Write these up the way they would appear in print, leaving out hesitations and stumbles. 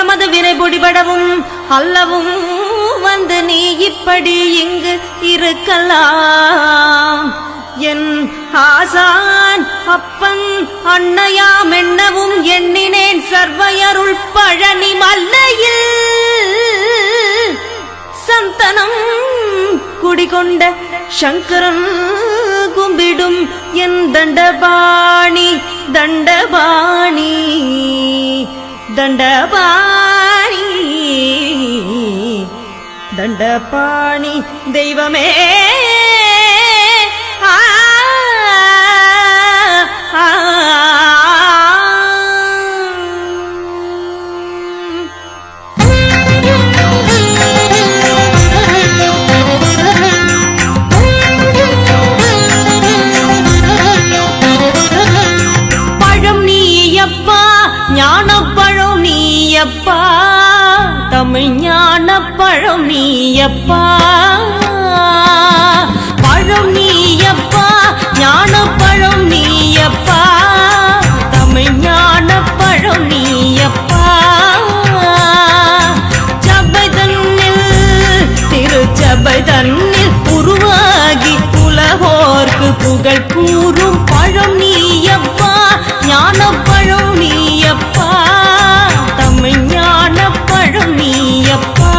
நமது வினை பொடிபடவும் அல்லவும் வந்து நீ இப்படி இங்கு இருக்கலாம். என் ஆசான் அப்பன் அன்னையாம் என்னவும் எண்ணினேன் சர்வையருள் பழனி மல்லையில் சந்தனம் குடிகொண்ட சங்கரன் கும்பிடும் என் தண்டபாணி தண்டபாணி தண்டபாணி தண்டபாணி தெய்வமே ஞானப்பழம் நீயப்பா தமிழ் ஞானப்பழம் நீயப்பா பழம் நீயப்பா ஞானப்பழம் நீயப்பா தமிழ் ஞானப்பழம் நீயப்பா சபை தன்னில் திருச்சபை தன்னில் உருவாகி உலகோர்க்கு புகழ் கூறும் பழம் நீயப்பா ஞானப்பழம் நீயப்பா தமிழ் ஞானப்பழம் நீயப்பா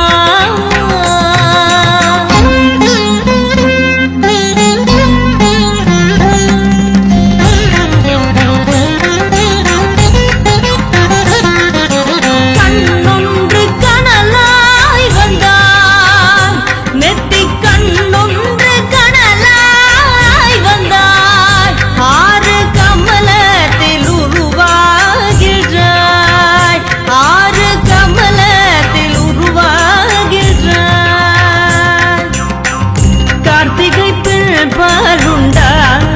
கண்ணொன்று கனலாய் வந்தார் நெத்தி கண்ணொன்று கனலாய் வந்தார் ஆறு கமலத்தில் உருவாகின்றாய் ஆறு கமலத்தில் உருவாகின்றாய் கார்த்திகை பெண் பாலுண்டாய்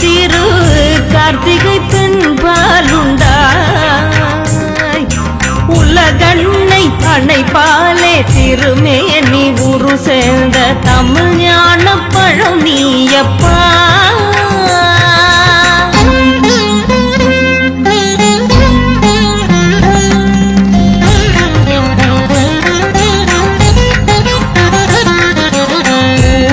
திரு கார்த்திகை பெண் பாலுண்டாய் உலகண்ணை அணைப்பாலே திருமேனி உரு சேர்ந்த தமிழ் ஞானப்பழம் நீயப்பா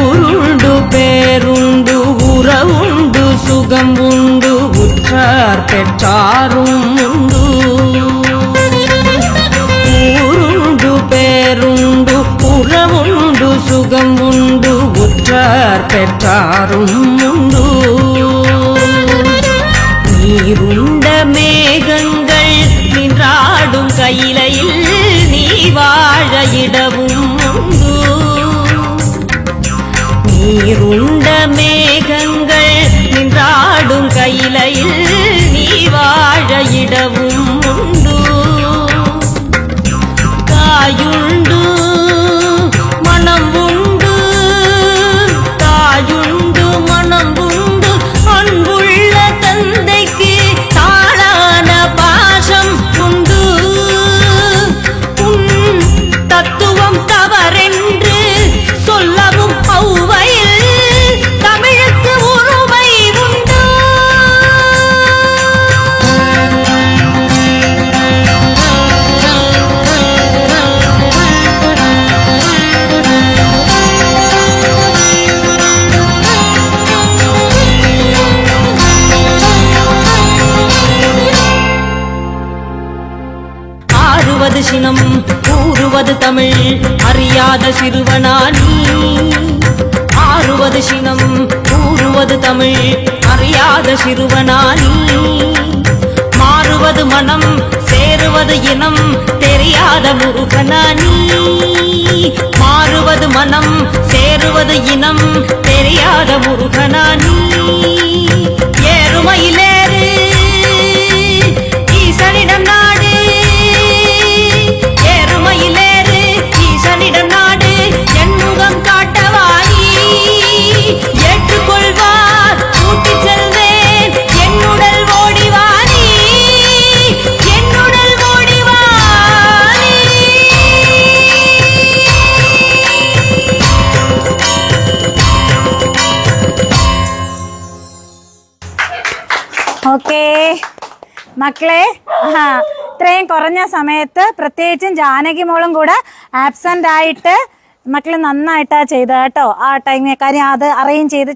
ஊருண்டு பேருண்டு உறவுண்டு சுகம் உண்டு உற்றார் பெற்றாரும் உண்டு ஊருண்டு பேருண்டு உறவுண்டு சுகம் உண்டு உற்றார் பெற்றாரும் உண்டு நீருண்ட மேகங்கள் நின்றாடும் கையிலையில் நீ வாழ இடவும் உண்டு நீருண்ட மேகங்கள் நின்றாடும் கையிலையில் நீ வாழ இடவும் உண்டு காயுண்டு மனம் உண்டு காயுண்டு மனம் உண்டு அன்புள்ள தந்தைக்கு தாளான பாசம் உண்டு உன் தத்துவம் தவறென்று சொல்லவும் ஔவையில் தமிழுக்கு உருவை உண்டு ஆறுவது சினம் கூறுவது தமிழ் அறியாத சிறுவனானி ஆறுவது சினம் கூறுவது தமிழ் அறியாத சிறுவனானி மாறுவது மனம் சேருவது இனம் தெரியாத முருகனானி மாறுவது மனம் சேருவது இனம் தெரியாத முருகனானி ஏறுமையிலேறு ஈசனிடம் நாடு ஏறுமையிலேறு ஈசனிடம் நாடு என் முகம் காட்டவாயி ஏற்றுக்கொள்வார் கூட்டிச் செல்வேன் என்னுடல் ஓடிவானி என்னுடல் ஓடிவானி. ஓகே மக்களே, ഇത്രയും കുറഞ്ഞ സമയത്ത് പ്രത്യേകിച്ചും ജാനകി മോളും കൂടെ ആബ്സെന്റ് ആയിട്ട് മക്കള് നന്നായിട്ടാ ചെയ്ത കേട്ടോ ആ ടൈമിൽ. കാര്യം അത് അറേഞ്ച് ചെയ്ത്